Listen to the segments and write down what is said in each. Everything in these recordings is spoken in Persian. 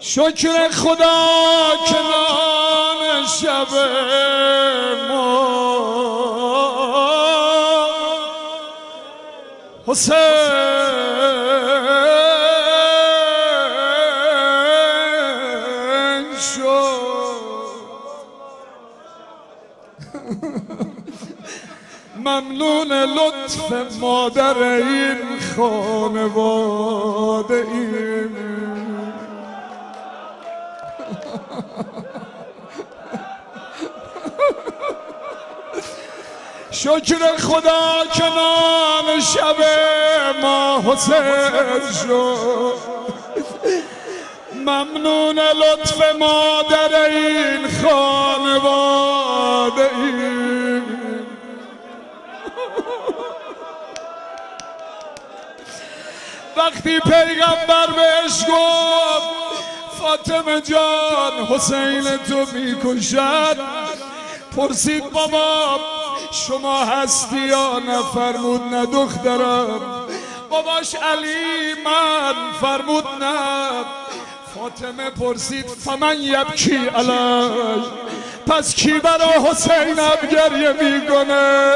شکر خدا که نان شب ما حسین شد. ممنون لطف مادر این خانواده ایم. شکر خدا که نان شب ما حسین شد. ممنون لطف مادر این خانواده ایم. وقتی پیغمبر بهش گفت فاطمه جان حسین تو میکشد، پرسید بابا شما هستی یا نه؟ فرمود نه دخترم. باباش علی من؟ فرمود نه. فاطمه پرسید فمن یبکی علیه، پس کی برا حسینم گریه میکنه؟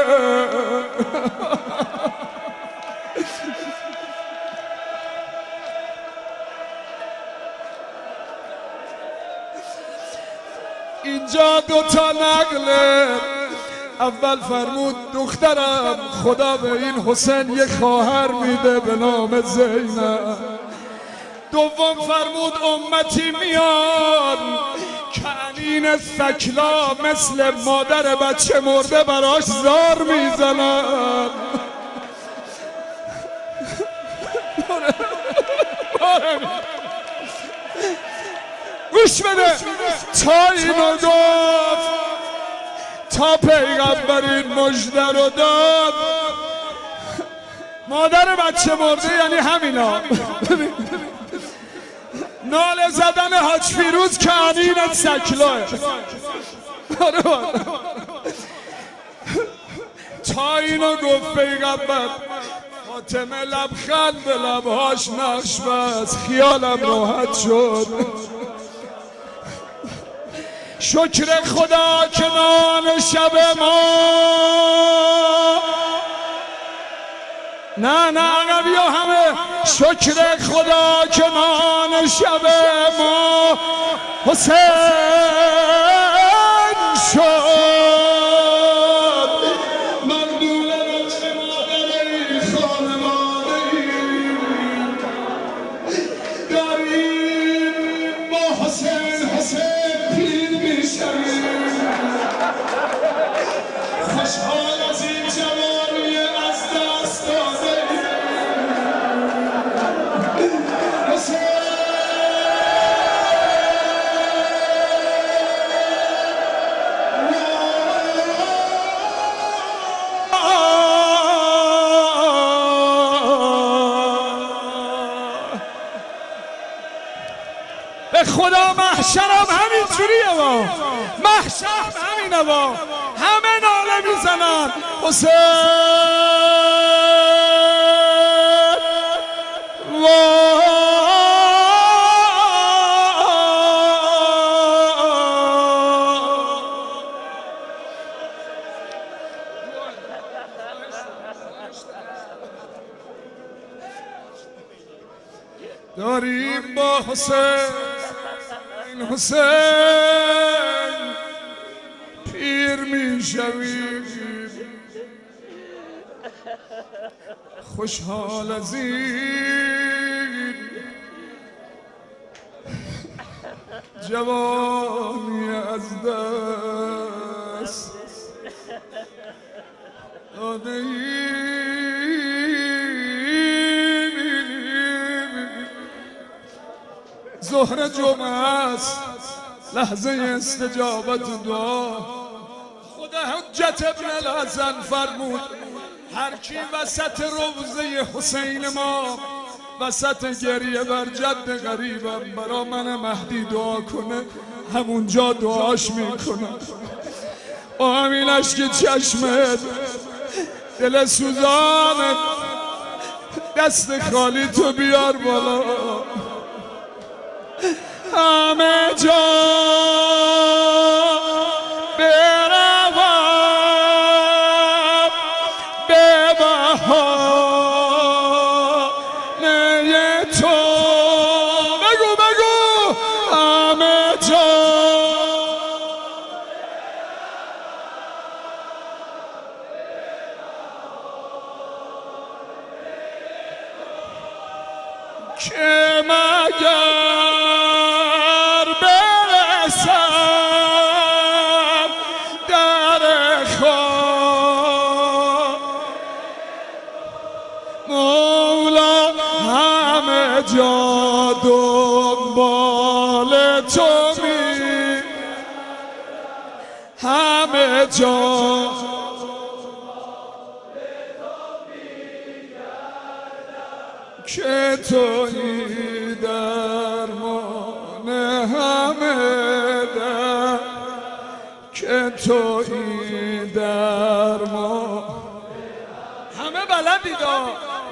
اینجا دوتا نقله. اول فرمود دخترم خدا به این حسین یه خواهر میده به نام زینب. دوم فرمود امتی میاد کنین ثکلا مثل مادر بچه مرده براش زار میزنن. گوش بده تا اینو گفت، تا پیغمبر این مژده رو داد. مادر بچه مرده یعنی همینا. ناله زدن حاج فیروز کنین ثکلاه. تا اینو گفت پیغمبر، فاطمه لبخند به لبهاش نقش بست. خیالم راحت شد. شکر خدا که نان شب ما، نه عقبی ها همه، شکر خدا که نان شب ما حسین شد. ممنون لطف مادر این خانواده ایم. داریم با حسین پیر میشویم. خوشحال از این جوانی از دست داده به خدا محشرم همین جوریه با محشرم همینه با همه ناله میزنن حسین. داریم با حسین پیر میشویم. خوشحال از این جوانی از دست داده ایم. ظهر جمعه است لحظه استجابت دعا. خدا حجت ابن الحسن فرمود هر کی وسط روضه حسین ما وسط گریه بر جد غریبم برا من مهدی دعا کنه، همونجا دعاش میکنم. با همین اشک چشمت دل سوزانت دست خالی تو بیار بالا. همه جا بروم به بهانه تو. بگو بگو همه جا که مگر برسم در خواب مولا همه جا دنبال تو می همه جا که تویی درمان همه در که تویی درمان همه بلدی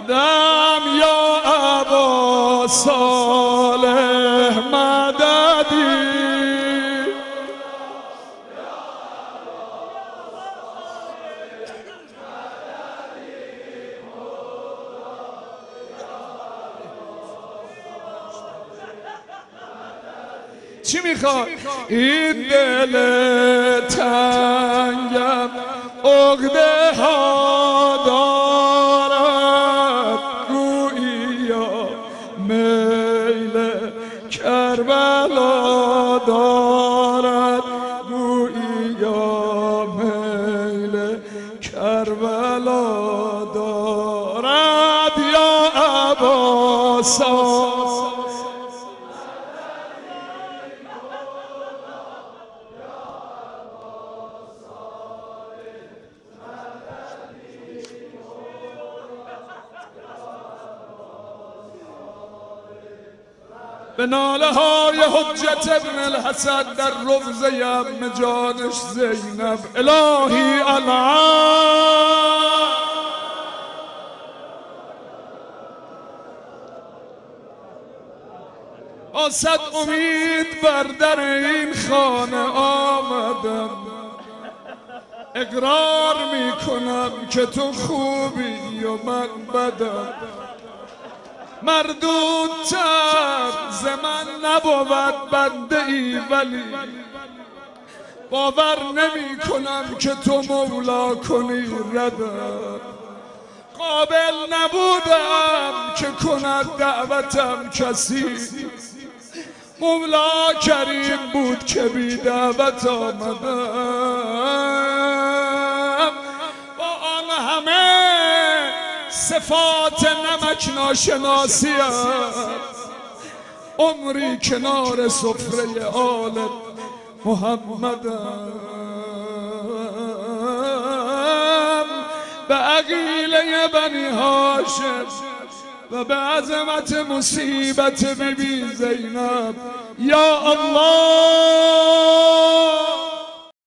دم یا ابا صالح مددی چی میخواد؟ این دل تنگم عقده ها دارد گوییا میل کربلا دارد گوییا میل کربلا دارد یا ابا به ناله های حجت ابن الحسن در روضه ام جانش زینب الهی العام با صد امید بر در این خانه آمدم اقرار میکنم که تو خوبی و من بدم مردودتر ز من نبود بنده ای ولی باور نمی کنم که تو مولا کنی ردم قابل نبودم که کند دعوتم کسی مولا کریم بود که بی دعوت آمدم با آن همه صفات نمک ناشناسیم عمری کنار سفره آل محمدم به عقیله بنی هاشم و به عظمت مصیبت بیبی زینب یا الله